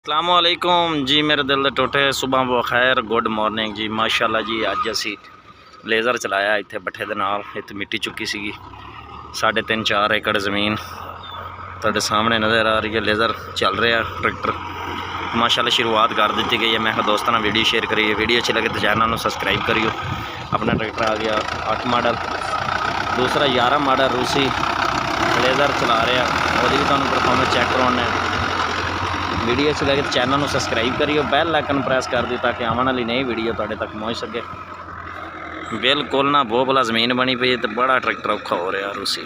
अस्सलामुअलैकुम जी, मेरे दिल दे टोटे सुबह बखैर गुड मॉर्निंग जी। माशाअल्लाह जी, अज असी लेज़र चलाया इत्थे भट्ठे दे नाल। इत्थे मिट्टी चुकी सी 3.5-4 एकड़ ज़मीन तुहाडे सामने नज़र आ रही है। लेज़र चल रहा ट्रैक्टर माशाअल्लाह। शुरुआत कर दी गई है। मैं दोस्तों ने वीडियो शेयर करिए, वीडियो अच्छी लगे तो चैनल को सब्सक्राइब करियो। अपना ट्रैक्टर आ गया 8 मॉडल, दूसरा 11 मॉडल रूसी लेज़र चला रहा। वो भी तुहानू परफॉर्मेंस चेक करवाने। वीडियो अच्छी लगे तो चैनल को सब्सक्राइब करियो, बैल आइकन प्रेस कर दी ताकि आने वाली नई वीडियो तुहाडे तक पहुँच सके। बिल्कुल ना बोबला ज़मीन बनी पई तो बड़ा ट्रैक्टर औखा हो रहा रूसी।